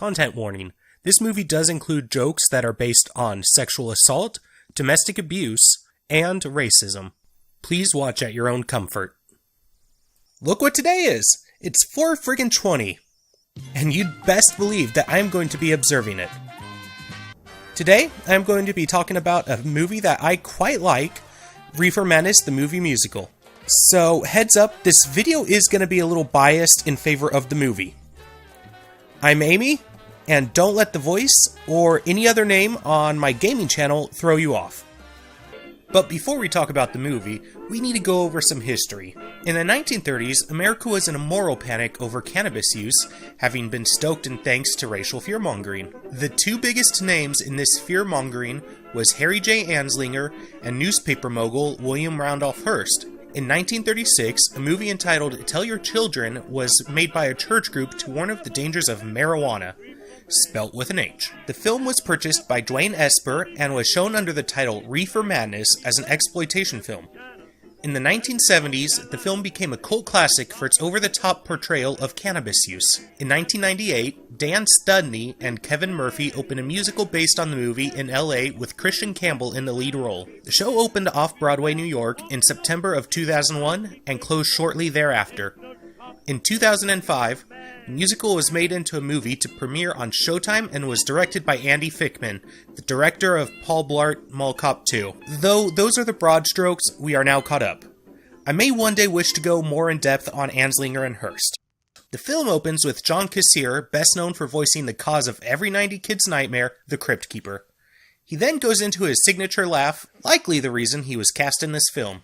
Content warning. This movie does include jokes that are based on sexual assault, domestic abuse, and racism. Please watch at your own comfort. Look what today is! It's 4/20, and you'd best believe that I'm going to be observing it. Today, I'm going to be talking about a movie that I quite like, Reefer Madness, the movie musical. So, heads up, this video is going to be a little biased in favor of the movie. I'm Amy, and don't let the voice or any other name on my gaming channel throw you off. But before we talk about the movie, we need to go over some history. In the 1930s, America was in a moral panic over cannabis use, having been stoked in thanks to racial fear-mongering. The two biggest names in this fear-mongering was Harry J. Anslinger and newspaper mogul William Randolph Hearst. In 1936, a movie entitled Tell Your Children was made by a church group to warn of the dangers of marijuana, spelt with an H. The film was purchased by Dwayne Esper and was shown under the title Reefer Madness as an exploitation film. In the 1970s, the film became a cult classic for its over-the-top portrayal of cannabis use. In 1998, Dan Studney and Kevin Murphy opened a musical based on the movie in LA with Kristen Campbell in the lead role. The show opened off-Broadway, New York in September of 2001 and closed shortly thereafter. In 2005, the musical was made into a movie to premiere on Showtime and was directed by Andy Fickman, the director of Paul Blart Mall Cop 2. Though those are the broad strokes, we are now caught up. I may one day wish to go more in depth on Anslinger and Hearst. The film opens with John Kassir, best known for voicing the cause of every 90 kid's nightmare, the Crypt Keeper. He then goes into his signature laugh, likely the reason he was cast in this film.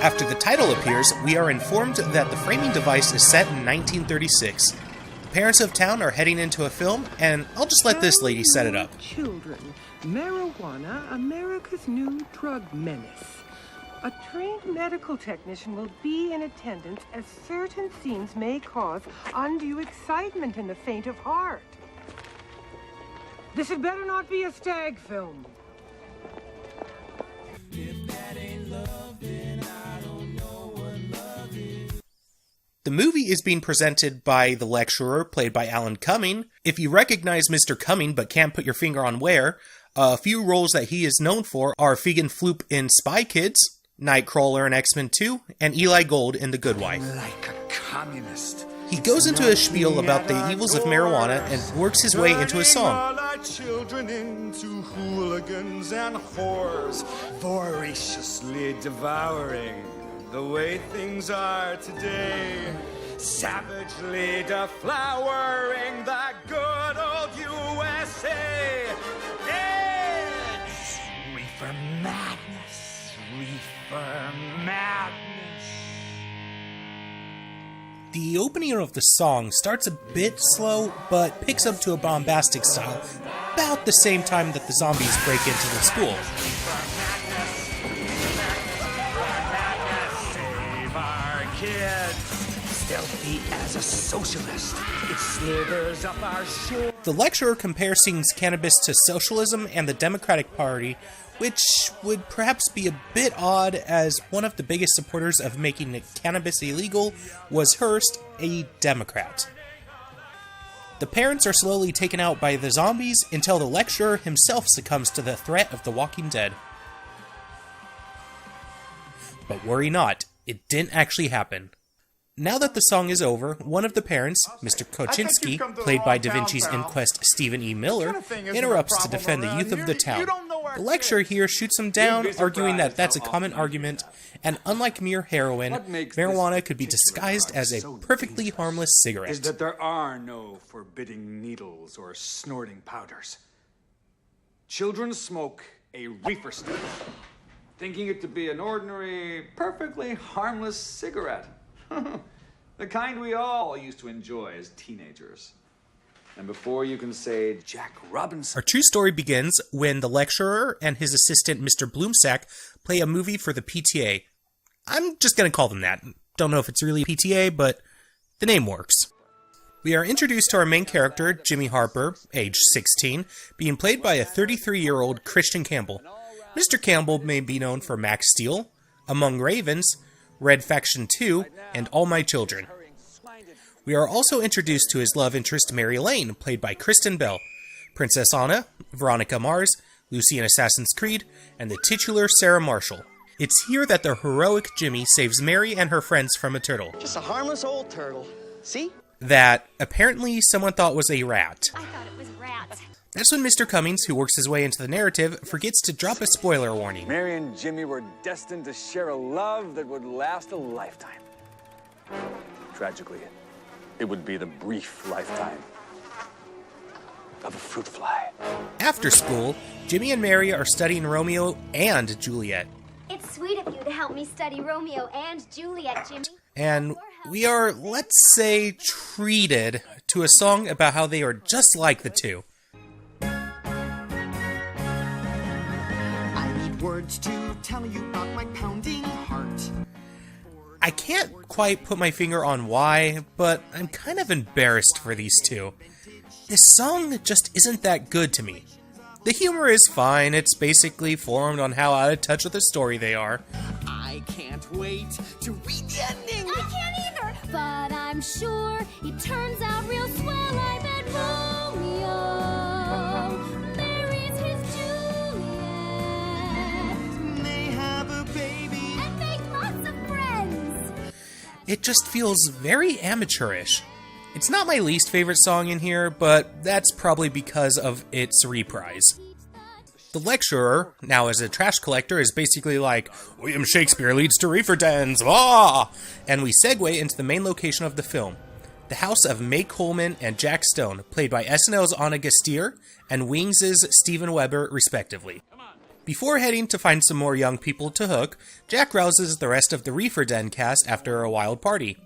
After the title appears, we are informed that the framing device is set in 1936. The parents of town are heading into a film, and I'll just let this lady set it up. Children, marijuana, America's new drug menace. A trained medical technician will be in attendance as certain scenes may cause undue excitement in the faint of heart. This had better not be a stag film. If that ain't love, then I don't know what love is. The movie is being presented by the lecturer, played by Alan Cumming. If you recognize Mr. Cumming but can't put your finger on where, a few roles that he is known for are Fegan Floop in Spy Kids, Nightcrawler in X-Men 2, and Eli Gold in The Good Wife. Like a communist. He goes into a spiel about the evils of marijuana and works his way into a song. Children into hooligans and whores, voraciously devouring the way things are today, savagely deflowering the good old USA. It's Reefer Madness, Reefer Madness. The opening of the song starts a bit slow, but picks up to a bombastic style about the same time that the zombies break into the school. Save our kids. Stealthy as a socialist, it slithers up our shore. The lecturer compares cannabis to socialism and the Democratic Party, which would perhaps be a bit odd as one of the biggest supporters of making cannabis illegal was Hearst, a Democrat. The parents are slowly taken out by the zombies until the lecturer himself succumbs to the threat of the Walking Dead. But worry not, it didn't actually happen. Now that the song is over, one of the parents, Mr. Koczynski, played by Da Vinci's Inquest Stephen E. Miller, interrupts to defend the youth of the town. The lecturer here shoots him down, arguing that that's a common argument, and unlike mere heroin, marijuana could be disguised as a perfectly harmless cigarette. Is that there are no forbidding needles or snorting powders. Children smoke a reefer stick, thinking it to be an ordinary, perfectly harmless cigarette. The kind we all used to enjoy as teenagers. And before you can say Jack Robinson... Our true story begins when the lecturer and his assistant, Mr. Bloomsack, play a movie for the PTA. I'm just going to call them that. Don't know if it's really PTA, but The name works. We are introduced to our main character, Jimmy Harper, age 16, being played by a 33-year-old Kristen Campbell. Mr. Campbell may be known for Max Steel, Among Ravens, Red Faction 2, and All My Children. We are also introduced to his love interest, Mary Lane, played by Kristen Bell, Princess Anna, Veronica Mars, Lucy in Assassin's Creed, and the titular Sarah Marshall. It's here that the heroic Jimmy saves Mary and her friends from a turtle. Just a harmless old turtle. See? That apparently someone thought was a rat. I thought it was rats. That's when Mr. Cummings, who works his way into the narrative, forgets to drop a spoiler warning. Mary and Jimmy were destined to share a love that would last a lifetime. Tragically, it would be the brief lifetime of a fruit fly. After school, Jimmy and Mary are studying Romeo and Juliet. It's sweet of you to help me study Romeo and Juliet, Jimmy. And we are, let's say, treated to a song about how they are just like the two. I need words to tell you about my pounding heart. I can't quite put my finger on why, but I'm kind of embarrassed for these two. This song just isn't that good to me. The humor is fine, it's basically formed on how out of touch with the story they are. I can't wait to read the ending. I can't either, but I'm sure it turns out real swell. I bet Romeo marries his Juliet. They have a baby. And make lots of friends. It just feels very amateurish. It's not my least favorite song in here, but that's probably because of its reprise. The lecturer, now as a trash collector, is basically like, William Shakespeare leads to reefer dens, ah! And we segue into the main location of the film, the house of May Coleman and Jack Stone, played by SNL's Anna Gastayer and Wings' Steven Weber, respectively. Before heading to find some more young people to hook, Jack rouses the rest of the Reefer Den cast after a wild party.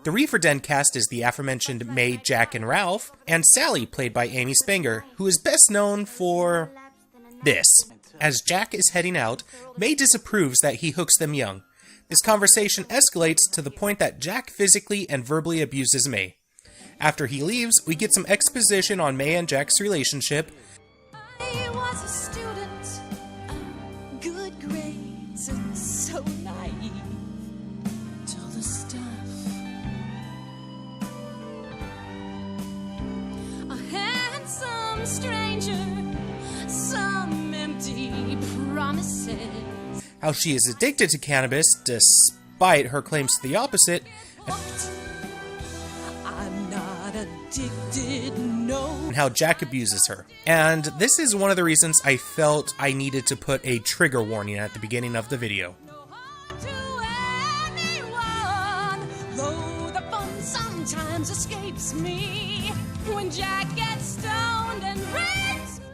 The Reefer Den cast is the aforementioned May, Jack, and Ralph, and Sally, played by Amy Spanger, who is best known for this. As Jack is heading out, May disapproves that he hooks them young. This conversation escalates to the point that Jack physically and verbally abuses May. After he leaves, we get some exposition on May and Jack's relationship. I was a student of good grades and so naive till the stuff. A handsome stranger, some empty promises. How she is addicted to cannabis, despite her claims to the opposite. I'm not addicted, no. And how Jack abuses her. And this is one of the reasons I felt I needed to put a trigger warning at the beginning of the video. To anyone, though the fun sometimes escapes me when Jack gets stoned and rapes me.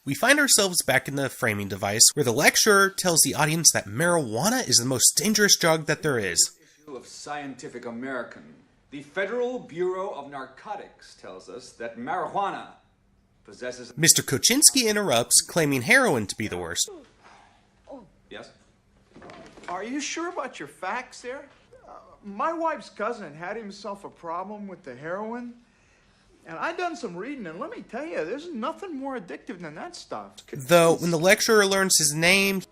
We find ourselves back in the framing device, where the lecturer tells the audience that marijuana is the most dangerous drug that there is. Of Scientific American, the Federal Bureau of Narcotics tells us that marijuana possesses... Mr. Koczynski interrupts, claiming heroin to be the worst. Yes? Are you sure about your facts there? My wife's cousin had himself a problem with the heroin, and I done some reading, and let me tell you, there's nothing more addictive than that stuff. Though, when the lecturer learns his name...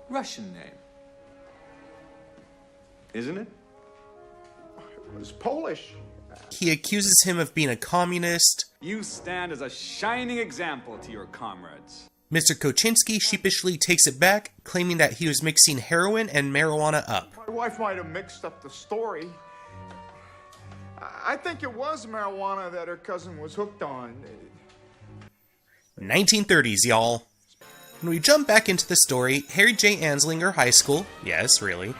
Russian name. Isn't it? It was Polish. he accuses him of being a communist. You stand as a shining example to your comrades. Mr. Koczynski sheepishly takes it back, claiming that he was mixing heroin and marijuana up. My wife might have mixed up the story. I think it was marijuana that her cousin was hooked on. 1930s, y'all. When we jump back into the story, Harry J. Anslinger High School, yes, really,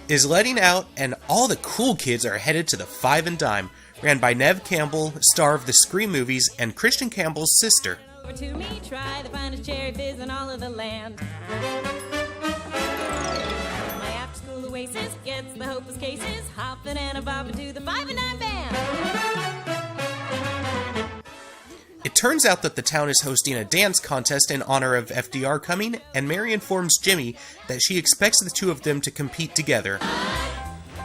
is letting out, and all the cool kids are headed to the Five and Dime, ran by Neve Campbell, star of the Scream movies, and Kristen Campbell's sister. Over to me, try the finest cherry fizz in all of the land. My after-school oasis gets the hopeless cases, hopping and a bobbing to the Five and Dime band. It It turns out that the town is hosting a dance contest in honor of FDR Cumming, and Mary informs Jimmy that she expects the two of them to compete together.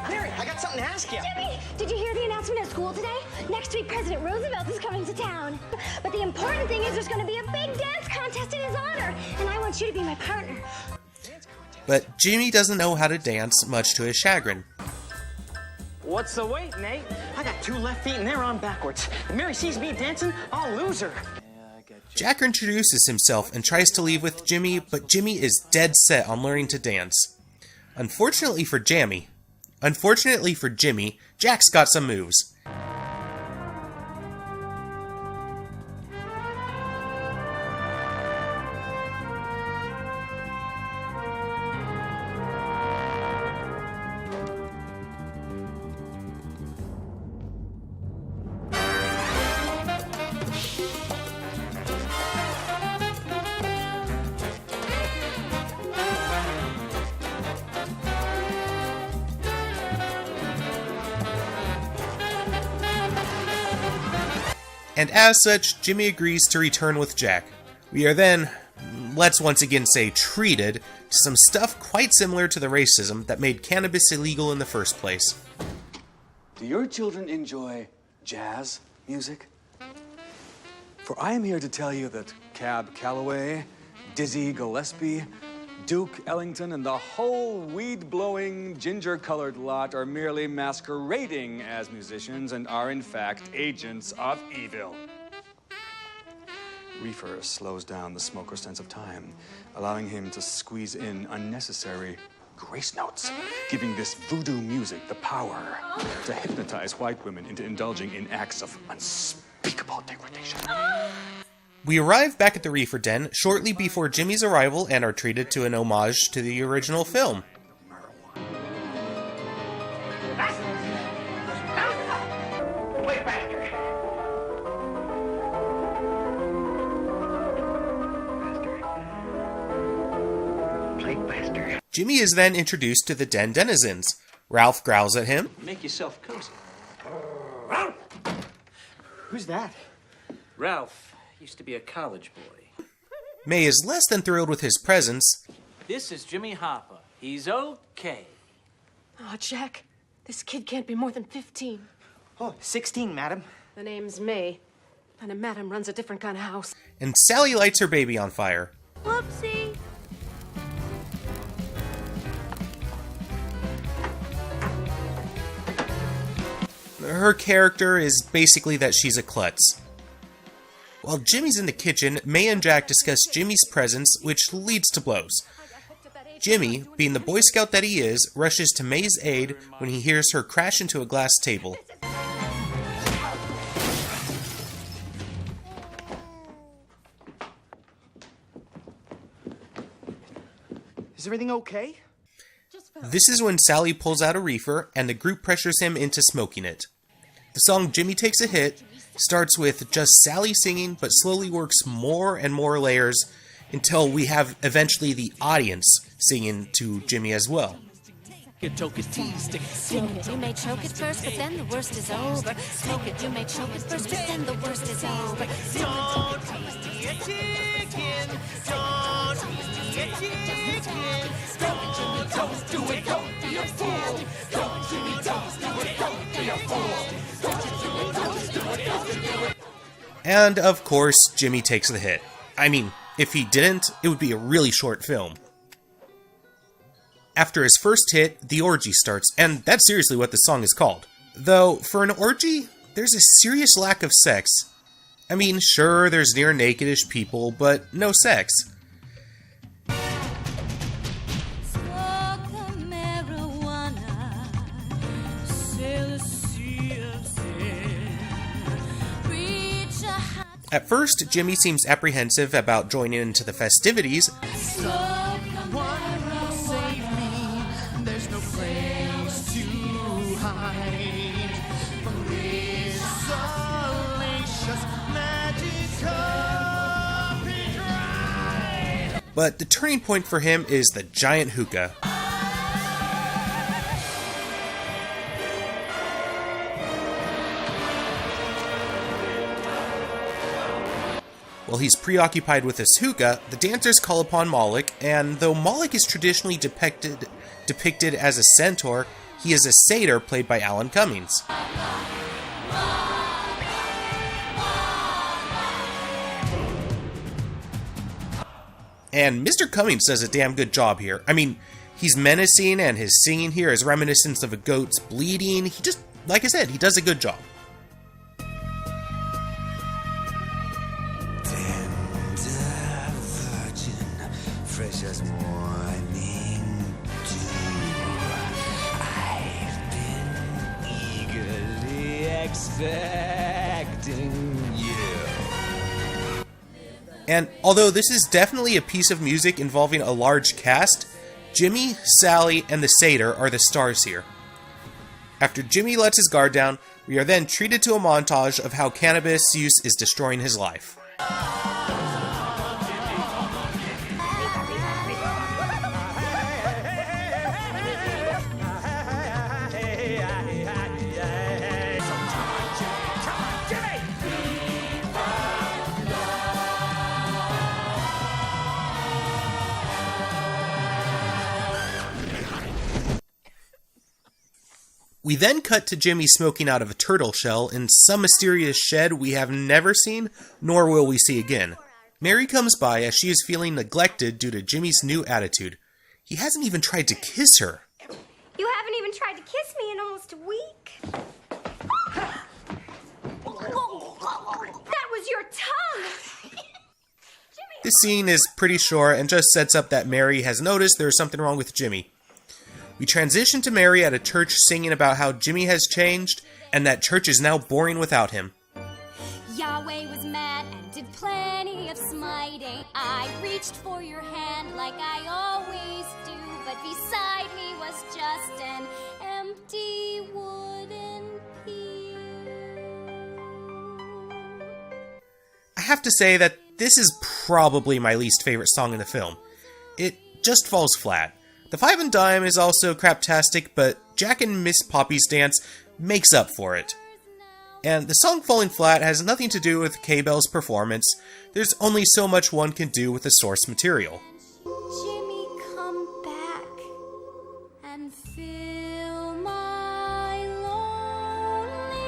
Mary, I got something to ask you. Jimmy, did you hear the announcement at school today? Next week, President Roosevelt is coming to town. But the important thing is there's going to be a big dance contest in his honor, and I want you to be my partner. But Jimmy doesn't know how to dance, much to his chagrin. What's the wait, Nate? I got 2 left feet and they're on backwards. If Mary sees me dancing, I'll lose her. Jack introduces himself and tries to leave with Jimmy, but Jimmy is dead set on learning to dance. Unfortunately for Jimmy, Jack's got some moves. And as such, Jimmy agrees to return with Jack. We are then, let's once again say, treated to some stuff quite similar to the racism that made cannabis illegal in the first place. Do your children enjoy jazz music? For I am here to tell you that Cab Calloway, Dizzy Gillespie, Duke Ellington, and the whole weed-blowing, ginger-colored lot are merely masquerading as musicians and are, in fact, agents of evil. Reefer slows down the smoker's sense of time, allowing him to squeeze in unnecessary grace notes, giving this voodoo music the power to hypnotize white women into indulging in acts of unspeakable degradation. We arrive back at the Reefer Den shortly before Jimmy's arrival and are treated to an homage to the original film. Jimmy is then introduced to the den denizens. Ralph growls at him. Make yourself cozy. Who's that? Ralph used to be a college boy. May is less than thrilled with his presence. This is Jimmy Hopper. He's okay. Oh, Jack, this kid can't be more than 15. Oh, 16, madam. The name's May, and a madam runs a different kind of house. And Sally lights her baby on fire. Whoopsie. Her character is basically that she's a klutz. While Jimmy's in the kitchen, May and Jack discuss Jimmy's presence, which leads to blows. Jimmy, being the Boy Scout that he is, rushes to May's aid when he hears her crash into a glass table. Is everything okay? This is when Sally pulls out a reefer, and the group pressures him into smoking it. The song Jimmy Takes a Hit starts with just Sally singing, but slowly works more and more layers until we have eventually the audience singing to Jimmy as well. Smoke it, you may choke it first, but then the worst is over. Smoke it, you may choke it first, but then the worst is over. Don't be a chicken, don't be a chicken. Don't do it, don't be a fool. Don't Jimmy, don't do it, don't be a fool. And of course, Jimmy takes the hit. I mean, if he didn't, it would be a really short film. After his first hit, the orgy starts, and that's seriously what the song is called. Though, for an orgy, there's a serious lack of sex. I mean, sure, there's near nakedish people, but no sex. At first, Jimmy seems apprehensive about joining into the festivities, but the turning point for him is the giant hookah. While he's preoccupied with his hookah, the dancers call upon Moloch, and though Moloch is traditionally depicted as a centaur, he is a satyr played by Alan Cummings. And Mr. Cummings does a damn good job here. I mean, he's menacing, and his singing here is reminiscent of a goat's bleating. He just, like I said, he does a good job. Fresh as morning dew. I've been eagerly expecting you. And although this is definitely a piece of music involving a large cast, Jimmy, Sally, and the satyr are the stars here. After Jimmy lets his guard down, we are then treated to a montage of how cannabis use is destroying his life. We then cut to Jimmy smoking out of a turtle shell in some mysterious shed we have never seen, nor will we see again. Mary comes by as she is feeling neglected due to Jimmy's new attitude. He hasn't even tried to kiss her. You haven't even tried to kiss me in almost a week. That was your tongue! This scene is pretty short and just sets up that Mary has noticed there is something wrong with Jimmy. We transition to Mary at a church singing about how Jimmy has changed and that church is now boring without him. Yahweh was mad and did plenty of smiting. I reached for your hand like I always do, but beside me was just an empty wooden pew. I have to say that this is probably my least favorite song in the film. It just falls flat. The Five and Dime is also craptastic, but Jack and Miss Poppy's dance makes up for it. And the song falling flat has nothing to do with K-Bell's performance. There's only so much one can do with the source material. Jimmy, come back and fill my lonely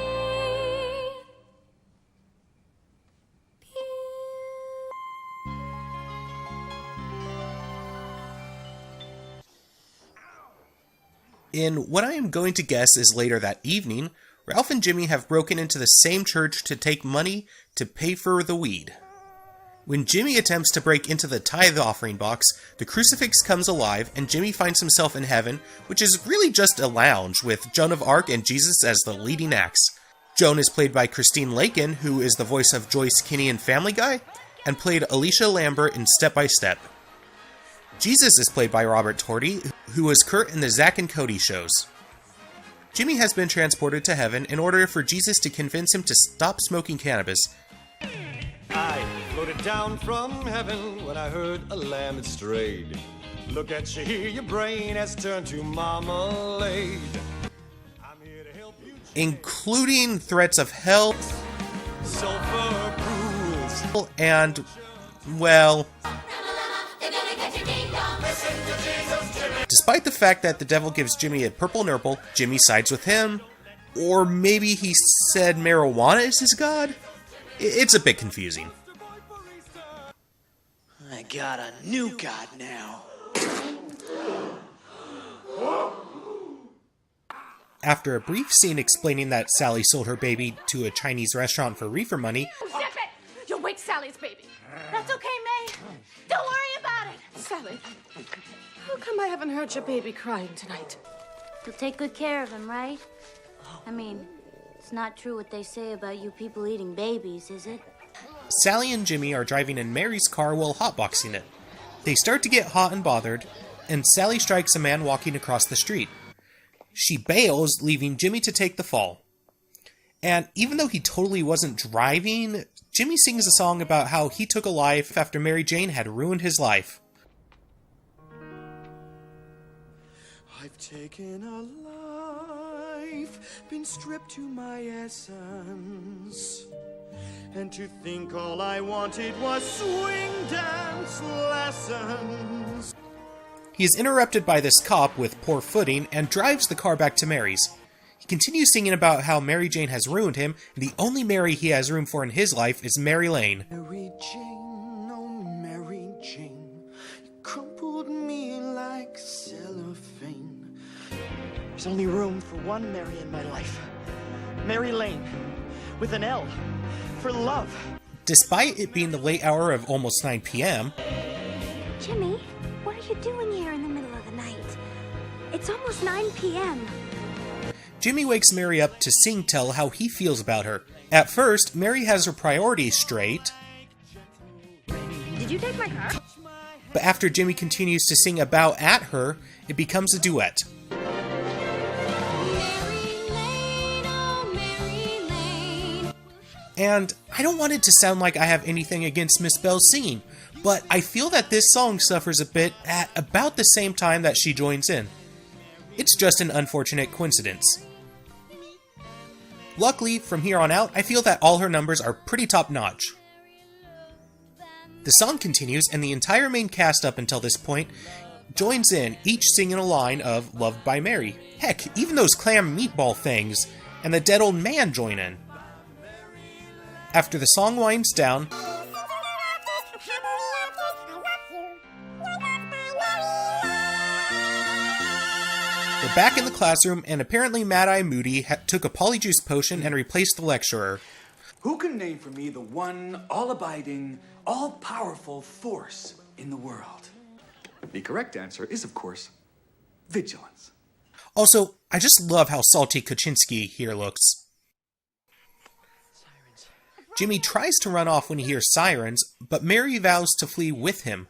In what I am going to guess is later that evening, Ralph and Jimmy have broken into the same church to take money to pay for the weed. When Jimmy attempts to break into the tithe offering box, the crucifix comes alive and Jimmy finds himself in heaven, which is really just a lounge with Joan of Arc and Jesus as the leading acts. Joan is played by Christine Lakin, who is the voice of Joyce Kinney in Family Guy, and played Alicia Lambert in Step by Step. Jesus is played by Robert Torti, who was Kurt in the Zack and Cody shows. Jimmy has been transported to heaven in order for Jesus to convince him to stop smoking cannabis. I floated down from heaven when I heard a lamb had strayed. Look at you here, your brain has turned to marmalade. I'm here to help you, including threats of hell, sulfur pools, and, well, despite the fact that the devil gives Jimmy a purple nurple, Jimmy sides with him. Or maybe he said marijuana is his god? It's a bit confusing. I got a new god now. After a brief scene explaining that Sally sold her baby to a Chinese restaurant for reefer money, Zip it! You'll wake Sally's baby. That's okay, May. Don't worry about it. Sally, how come I haven't heard your baby crying tonight? You'll take good care of him, right? I mean, it's not true what they say about you people eating babies, is it? Sally and Jimmy are driving in Mary's car while hotboxing it. They start to get hot and bothered, and Sally strikes a man walking across the street. She bails, leaving Jimmy to take the fall. And even though he totally wasn't driving, Jimmy sings a song about how he took a life after Mary Jane had ruined his life. I've taken a life life been stripped to my essence. And to think all I wanted was swing dance lessons. He is interrupted by this cop with poor footing and drives the car back to Mary's. He continues singing about how Mary Jane has ruined him, and the only Mary he has room for in his life is Mary Lane. Mary Jane, oh Mary Jane, you crumpled me like cellophane. There's only room for one Mary in my life. Mary Lane, with an L, for love. Despite it being the late hour of almost 9 p.m., Jimmy, what are you doing here in the middle of the night? It's almost 9 p.m. Jimmy wakes Mary up to tell how he feels about her. At first, Mary has her priorities straight. Did you take my car? But after Jimmy continues to sing about at her, it becomes a duet. And I don't want it to sound like I have anything against Miss Bell's singing, but I feel that this song suffers a bit at about the same time that she joins in. It's just an unfortunate coincidence. Luckily, from here on out, I feel that all her numbers are pretty top-notch. The song continues, and the entire main cast up until this point joins in, each singing a line of Loved by Mary. Heck, even those clam meatball things and the dead old man join in. After the song winds down, we're back in the classroom, and apparently Mad Eye Moody took a polyjuice potion and replaced the lecturer. Who can name for me the one all-abiding, all-powerful force in the world? The correct answer is, of course, vigilance. Also, I just love how salty Kaczynski here looks. Jimmy tries to run off when he hears sirens, but Mary vows to flee with him.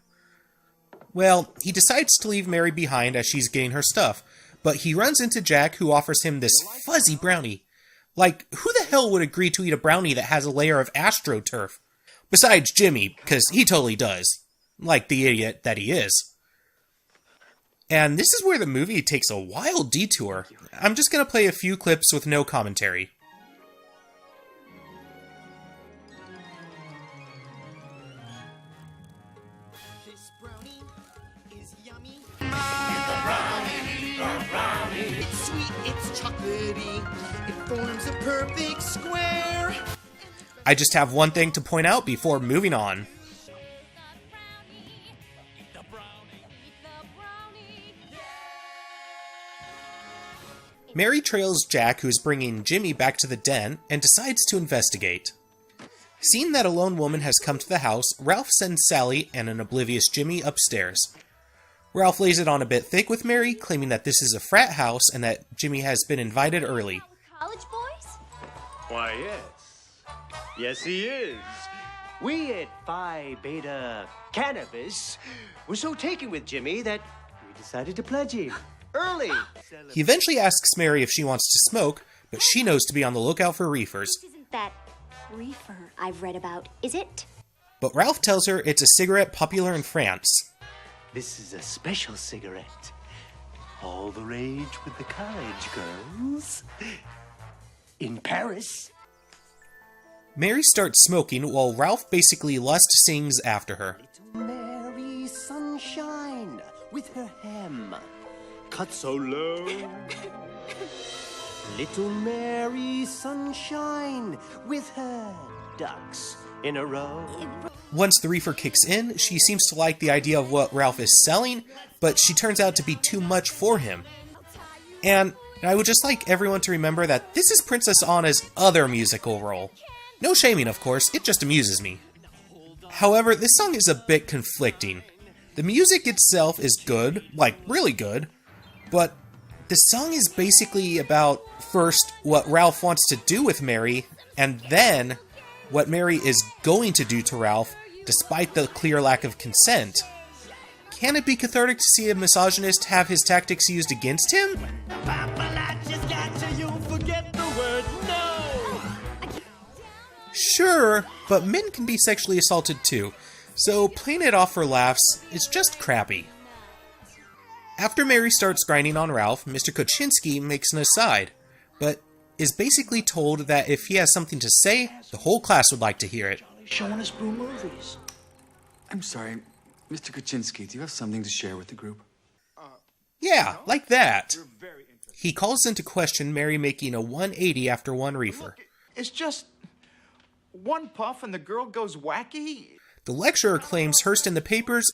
Well, he decides to leave Mary behind as she's getting her stuff, but he runs into Jack, who offers him this fuzzy brownie. Like, who the hell would agree to eat a brownie that has a layer of astroturf? Besides Jimmy, because he totally does. Like the idiot that he is. And this is where the movie takes a wild detour. I'm just going to play a few clips with no commentary. It's sweet, it's chocolatey, it forms a perfect square. I just have one thing to point out before moving on. Mary trails Jack, who is bringing Jimmy back to the den, and decides to investigate. Seeing that a lone woman has come to the house, Ralph sends Sally and an oblivious Jimmy upstairs. Ralph lays it on a bit thick with Mary, claiming that this is a frat house and that Jimmy has been invited early. College boys? Why, yes. Yes, he is. We at Phi Beta Cannabis were so taken with Jimmy that we decided to pledge him early. He eventually asks Mary if she wants to smoke, but she knows to be on the lookout for reefers. Isn't that reefer I've read about, is it? But Ralph tells her it's a cigarette popular in France. This is a special cigarette. All the rage with the college girls. In Paris. Mary starts smoking while Ralph basically lust sings after her. Mary Sunshine with her hem cut so low. Little Mary Sunshine with her ducks in a row. Once the reefer kicks in, she seems to like the idea of what Ralph is selling, but she turns out to be too much for him. And I would just like everyone to remember that this is Princess Anna's other musical role. No shaming, of course, it just amuses me. However, this song is a bit conflicting. The music itself is good, like really good, but the song is basically about, first, what Ralph wants to do with Mary, and then what Mary is going to do to Ralph, despite the clear lack of consent. Can it be cathartic to see a misogynist have his tactics used against him? Sure, but men can be sexually assaulted too, so playing it off for laughs is just crappy. After Mary starts grinding on Ralph, Mr. Kaczynski makes an aside, but is basically told that if he has something to say, the whole class would like to hear it. Showing us blue movies. I'm sorry, Mr. Kaczynski, do you have something to share with the group? Yeah, like that. He calls into question Mary making a 180 after one reefer. It's just one puff and the girl goes wacky. The lecturer claims Hearst in the papers,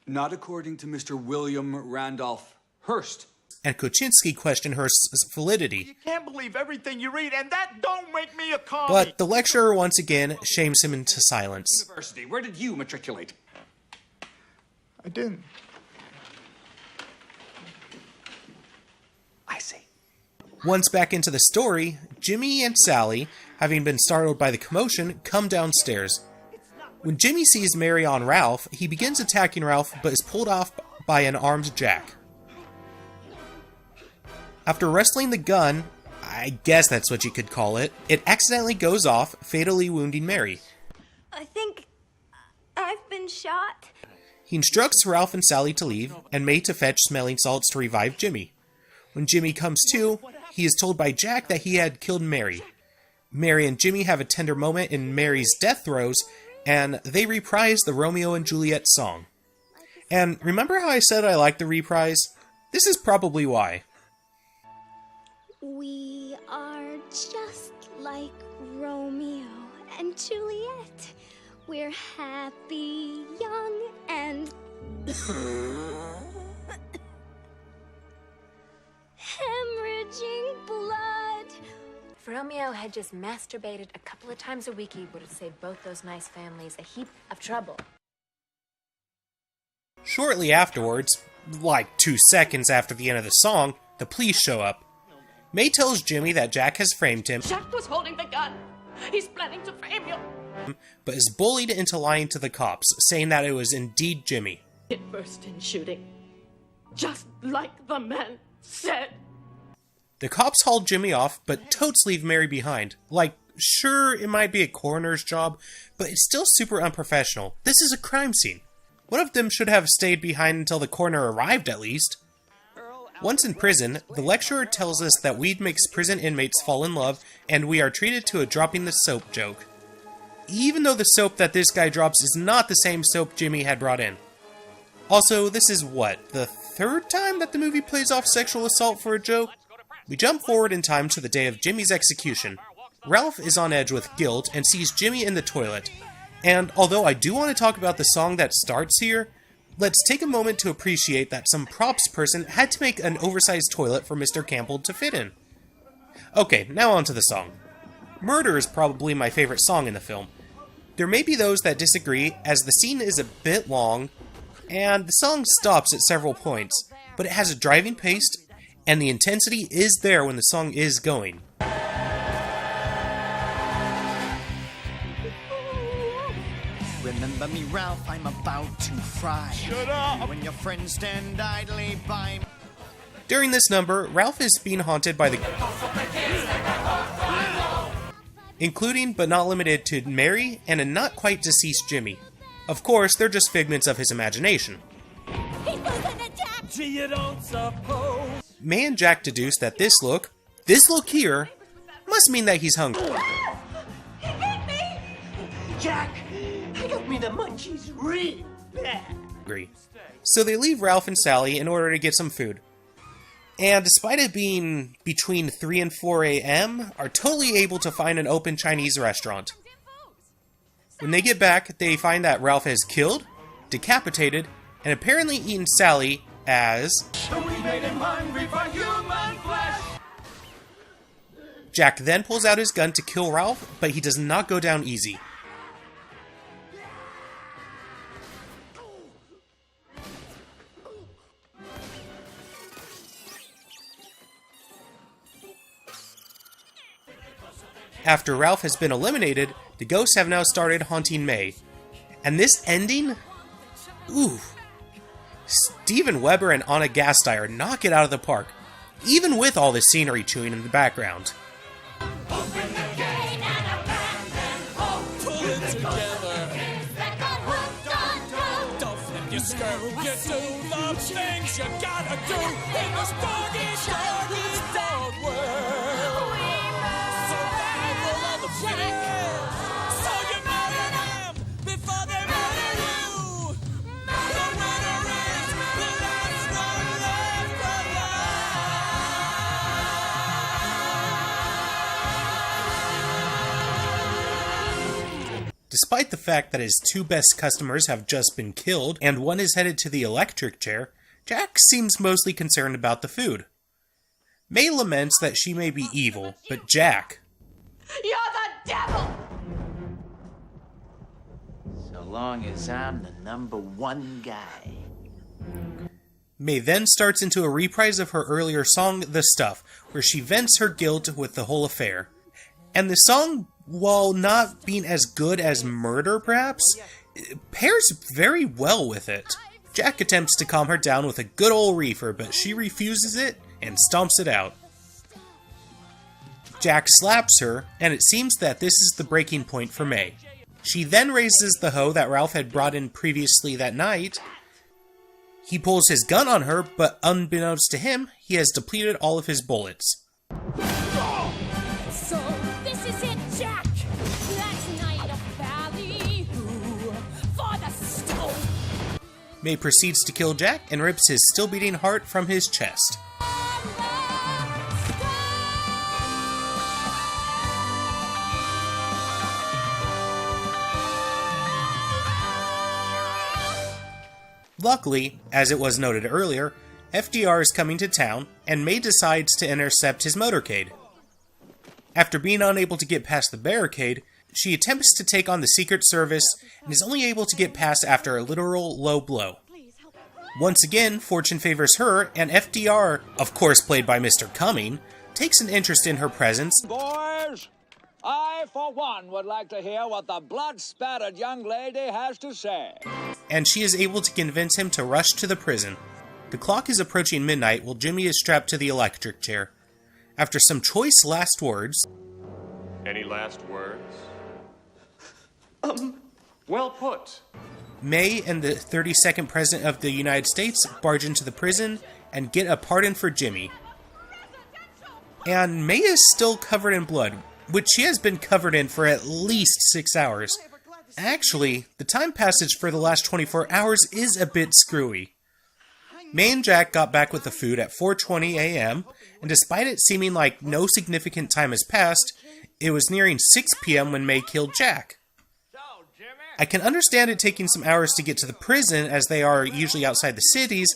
Not according to Mr. William Randolph Hearst. And Kaczynski questioned Hearst's validity. You can't believe everything you read, and that don't make me a commie. But the lecturer once again shames him into silence. University, where did you matriculate? I didn't. I see. Once back into the story, Jimmy and Sally, having been startled by the commotion, come downstairs. When Jimmy sees Mary on Ralph, he begins attacking Ralph but is pulled off by an armed Jack. After wrestling the gun, I guess that's what you could call it, it accidentally goes off, fatally wounding Mary. I think I've been shot. He instructs Ralph and Sally to leave, and May to fetch smelling salts to revive Jimmy. When Jimmy comes to, he is told by Jack that he had killed Mary. Mary and Jimmy have a tender moment in Mary's death throes, and they reprise the Romeo and Juliet song. And remember how I said I liked the reprise? This is probably why. We are just like Romeo and Juliet. We're happy, young, and hemorrhaging blood. If Romeo had just masturbated a couple of times a week, he would have saved both those nice families a heap of trouble. Shortly afterwards, like 2 seconds after the end of the song, the police show up. May tells Jimmy that Jack has framed him, Jack was holding the gun. He's planning to frame you. but is bullied into lying to the cops, saying that it was indeed Jimmy. It burst in shooting, just like the man said. The cops haul Jimmy off, but totes leave Mary behind. Like, sure, it might be a coroner's job, but it's still super unprofessional. This is a crime scene. One of them should have stayed behind until the coroner arrived, at least. Once in prison, the lecturer tells us that weed makes prison inmates fall in love, and we are treated to a dropping the soap joke. Even though the soap that this guy drops is not the same soap Jimmy had brought in. Also, this is what, the third time that the movie plays off sexual assault for a joke? We jump forward in time to the day of Jimmy's execution. Ralph is on edge with guilt and sees Jimmy in the toilet. And although I do want to talk about the song that starts here, let's take a moment to appreciate that some props person had to make an oversized toilet for Mr. Campbell to fit in. Okay, now on to the song. Murder is probably my favorite song in the film. There may be those that disagree, as the scene is a bit long, and the song stops at several points, but it has a driving pace, and the intensity is there when the song is going. Remember me, Ralph, I'm about to fry. Shut up! When your friends stand idly by. During this number, Ralph is being haunted by the... including but not limited to Mary and a not quite deceased Jimmy. Of course, they're just figments of his imagination. Gee, you don't suppose. May and Jack deduce that this look here, must mean that he's hungry. He hit me! Jack, he got me the munchies real bad. So they leave Ralph and Sally in order to get some food. And despite it being between 3 and 4 a.m., are totally able to find an open Chinese restaurant. When they get back, they find that Ralph has killed, decapitated, and apparently eaten Sally as... We made him hungry for human flesh. Jack then pulls out his gun to kill Ralph, but he does not go down easy. After Ralph has been eliminated, the ghosts have now started haunting May. And this ending? Ooh. Steven Weber and Anna Gastayer knock it out of the park, even with all the scenery chewing in the background. Pull it together. Don't flip your skirt. You do the things you gotta do in this doggy dog world. Despite the fact that his 2 best customers have just been killed and one is headed to the electric chair, Jack seems mostly concerned about the food. May laments that she may be evil, but Jack... You're the devil! So long as I'm the #1 guy. May then starts into a reprise of her earlier song, The Stuff, where she vents her guilt with the whole affair. And the song, while not being as good as Murder perhaps, pairs very well with it. Jack attempts to calm her down with a good old reefer, but she refuses it and stomps it out. Jack slaps her, and it seems that this is the breaking point for May. She then raises the hoe that Ralph had brought in previously that night. He pulls his gun on her, but unbeknownst to him, he has depleted all of his bullets. So this is it, Jack. Last night of Ballyhoo for the stone. May proceeds to kill Jack and rips his still beating heart from his chest. Luckily, as it was noted earlier, FDR is coming to town, and May decides to intercept his motorcade. After being unable to get past the barricade, she attempts to take on the Secret Service, and is only able to get past after a literal low blow. Once again, fortune favors her, and FDR, of course played by Mr. Cumming, takes an interest in her presence. Boys, I, for one, would like to hear what the blood-spattered young lady has to say. And she is able to convince him to rush to the prison. The clock is approaching midnight while Jimmy is strapped to the electric chair. After some choice last words... Any last words? Well put. May and the 32nd President of the United States barge into the prison and get a pardon for Jimmy. And May is still covered in blood, which she has been covered in for at least 6 hours. Actually, the time passage for the last 24 hours is a bit screwy. May and Jack got back with the food at 4:20 a.m., and despite it seeming like no significant time has passed, it was nearing 6 p.m. when May killed Jack. I can understand it taking some hours to get to the prison, as they are usually outside the cities,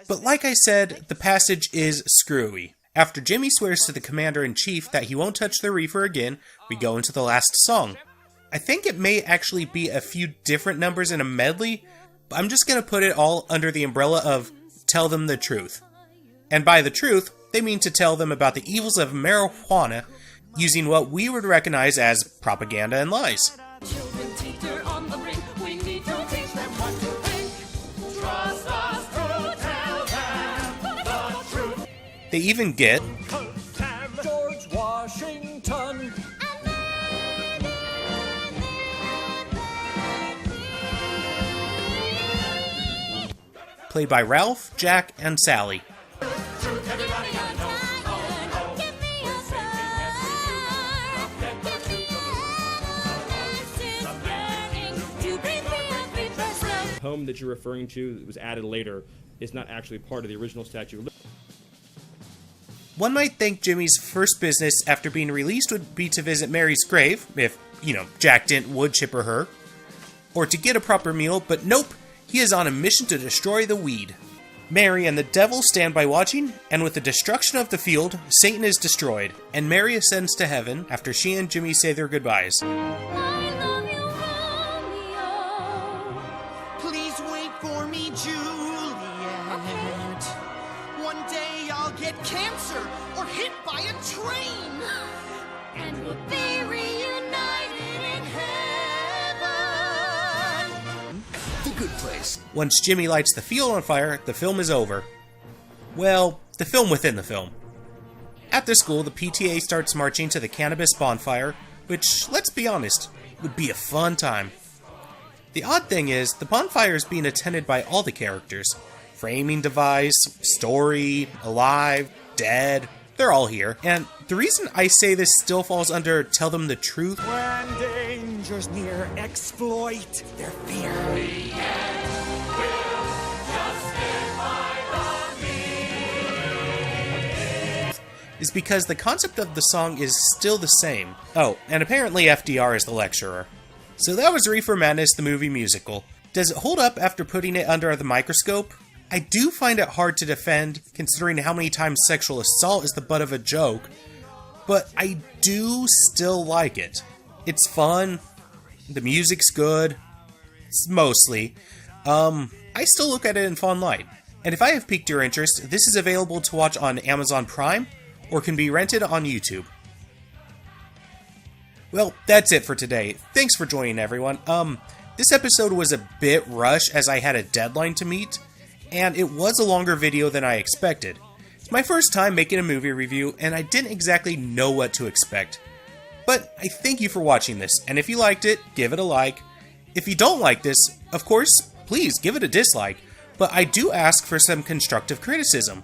but like I said, the passage is screwy. After Jimmy swears to the Commander-in-Chief that he won't touch the Reefer again, we go into the last song. I think it may actually be a few different numbers in a medley, but I'm just going to put it all under the umbrella of tell them the truth. And by the truth, they mean to tell them about the evils of marijuana using what we would recognize as propaganda and lies. Children, teacher on the brink, we need to teach them what to think. Trust us to tell them the truth. They even get George Washington. played by Ralph, Jack, and Sally. Home that you're referring to that was added later is not actually part of the original statue. One might think Jimmy's first business after being released would be to visit Mary's grave, if, Jack didn't wood chipper her, or to get a proper meal, but nope, he is on a mission to destroy the weed. Mary and the devil stand by watching, and with the destruction of the field, Satan is destroyed, and Mary ascends to heaven after she and Jimmy say their goodbyes. Please wait for me, Juliet. One day I'll get cancer or hit by a train. And we'll be reunited in heaven. The good place. Once Jimmy lights the field on fire, the film is over. Well, the film within the film. At the school, the PTA starts marching to the cannabis bonfire, which, let's be honest, would be a fun time. The odd thing is, the bonfire is being attended by all the characters. Framing device, story, alive, dead, they're all here. And the reason I say this still falls under tell them the truth. When danger's near, exploit their fear. The end will justify the means. Is because the concept of the song is still the same. Oh, and apparently FDR is the lecturer. So that was Reefer Madness, the movie musical. Does it hold up after putting it under the microscope? I do find it hard to defend, considering how many times sexual assault is the butt of a joke, but I do still like it. It's fun, the music's good, mostly. I still look at it in fun light. And if I have piqued your interest, this is available to watch on Amazon Prime, or can be rented on YouTube. Well, that's it for today. Thanks for joining, everyone. This episode was a bit rushed as I had a deadline to meet, and it was a longer video than I expected. It's my first time making a movie review, and I didn't exactly know what to expect. But I thank you for watching this, and if you liked it, give it a like. If you don't like this, of course, please give it a dislike, but I do ask for some constructive criticism.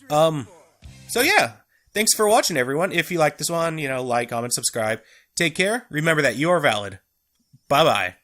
So yeah, thanks for watching, everyone. If you like this one, like, comment, subscribe. Take care. Remember that you are valid. Bye-bye.